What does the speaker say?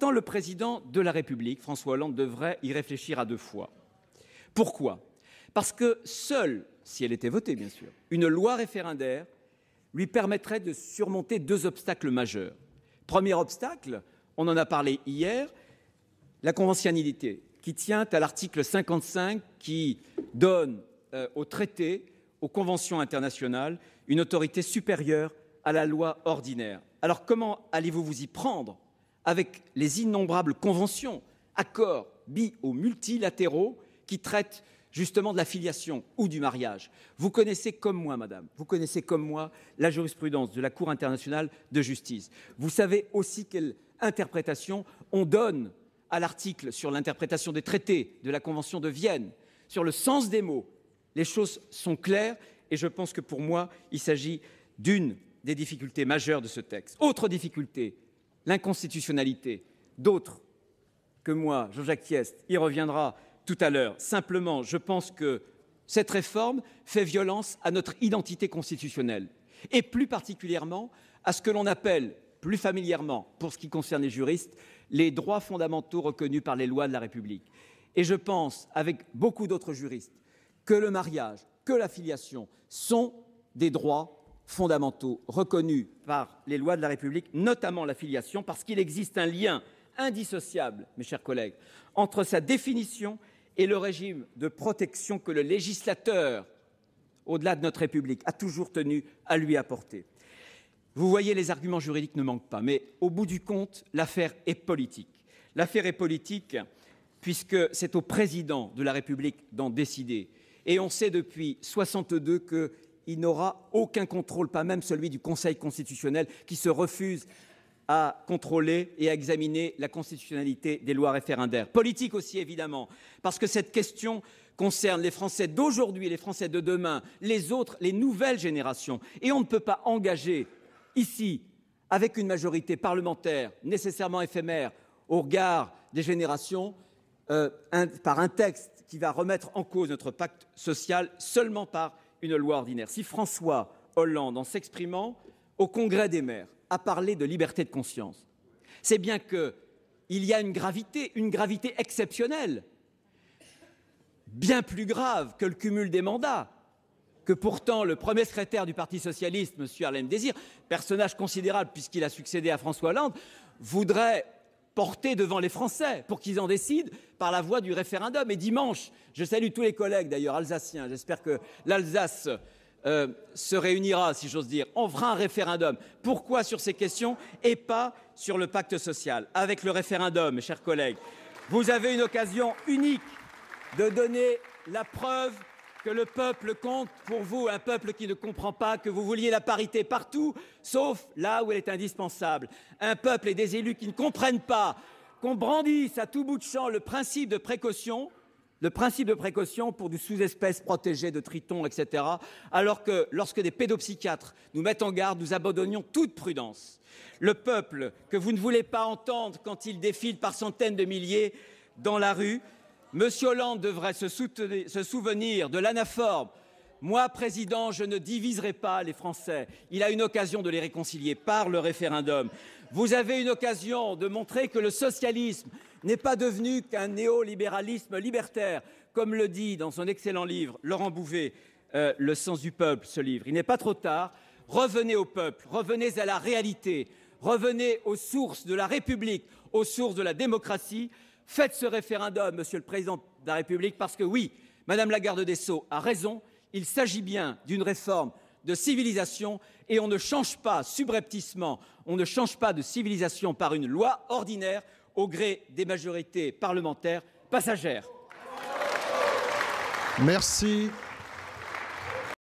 Pourtant, le président de la République, François Hollande, devrait y réfléchir à 2 fois. Pourquoi ? Parce que seule, si elle était votée bien sûr, une loi référendaire lui permettrait de surmonter 2 obstacles majeurs. Premier obstacle, on en a parlé hier, la conventionnalité qui tient à l'article 55 qui donne aux traités, aux conventions internationales, une autorité supérieure à la loi ordinaire. Alors comment allez-vous vous y prendre avec les innombrables conventions, accords bi- ou multilatéraux qui traitent justement de la filiation ou du mariage? Vous connaissez comme moi, madame, vous connaissez comme moi la jurisprudence de la Cour internationale de justice. Vous savez aussi quelle interprétation on donne à l'article sur l'interprétation des traités de la Convention de Vienne, sur le sens des mots. Les choses sont claires et je pense que pour moi, il s'agit d'une des difficultés majeures de ce texte. Autre difficulté, l'inconstitutionnalité. D'autres que moi, Jean-Jacques Thiest, y reviendra tout à l'heure. Simplement, je pense que cette réforme fait violence à notre identité constitutionnelle et plus particulièrement à ce que l'on appelle plus familièrement, pour ce qui concerne les juristes, les droits fondamentaux reconnus par les lois de la République. Et je pense, avec beaucoup d'autres juristes, que le mariage, que la filiation sont des droits fondamentaux reconnus par les lois de la République, notamment la filiation, parce qu'il existe un lien indissociable, mes chers collègues, entre sa définition et le régime de protection que le législateur, au-delà de notre République, a toujours tenu à lui apporter. Vous voyez, les arguments juridiques ne manquent pas, mais au bout du compte, l'affaire est politique. L'affaire est politique puisque c'est au président de la République d'en décider. Et on sait depuis 1962 qu'il n'aura aucun contrôle, pas même celui du Conseil constitutionnel, qui se refuse à contrôler et à examiner la constitutionnalité des lois référendaires. Politique aussi, évidemment, parce que cette question concerne les Français d'aujourd'hui, les Français de demain, les autres, les nouvelles générations. Et on ne peut pas engager ici, avec une majorité parlementaire nécessairement éphémère au regard des générations, par un texte qui va remettre en cause notre pacte social seulement par une loi ordinaire. Si François Hollande, en s'exprimant au Congrès des maires, a parlé de liberté de conscience, c'est bien qu'il y a une gravité exceptionnelle, bien plus grave que le cumul des mandats, que pourtant le premier secrétaire du Parti socialiste, M. Harlem Désir, personnage considérable puisqu'il a succédé à François Hollande, voudrait porter devant les Français pour qu'ils en décident par la voie du référendum. Et dimanche, je salue tous les collègues d'ailleurs alsaciens, j'espère que l'Alsace se réunira, si j'ose dire, on fera un référendum. Pourquoi sur ces questions et pas sur le pacte social? Avec le référendum, mes chers collègues, vous avez une occasion unique de donner la preuve que le peuple compte pour vous, un peuple qui ne comprend pas que vous vouliez la parité partout, sauf là où elle est indispensable. Un peuple et des élus qui ne comprennent pas qu'on brandisse à tout bout de champ le principe de précaution pour du sous-espèce protégée de tritons, etc., alors que lorsque des pédopsychiatres nous mettent en garde, nous abandonnions toute prudence. Le peuple que vous ne voulez pas entendre quand il défile par centaines de milliers dans la rue, M. Hollande devrait se souvenir de l'anaphore. Moi, président, je ne diviserai pas les Français. Il a une occasion de les réconcilier par le référendum. Vous avez une occasion de montrer que le socialisme n'est pas devenu qu'un néolibéralisme libertaire, comme le dit dans son excellent livre Laurent Bouvet, Le sens du peuple, ce livre. Il n'est pas trop tard. Revenez au peuple, revenez à la réalité, revenez aux sources de la République, aux sources de la démocratie. Faites ce référendum, Monsieur le Président de la République, parce que oui, Madame la garde des Sceaux a raison, il s'agit bien d'une réforme de civilisation et on ne change pas subrepticement, on ne change pas de civilisation par une loi ordinaire au gré des majorités parlementaires passagères. Merci.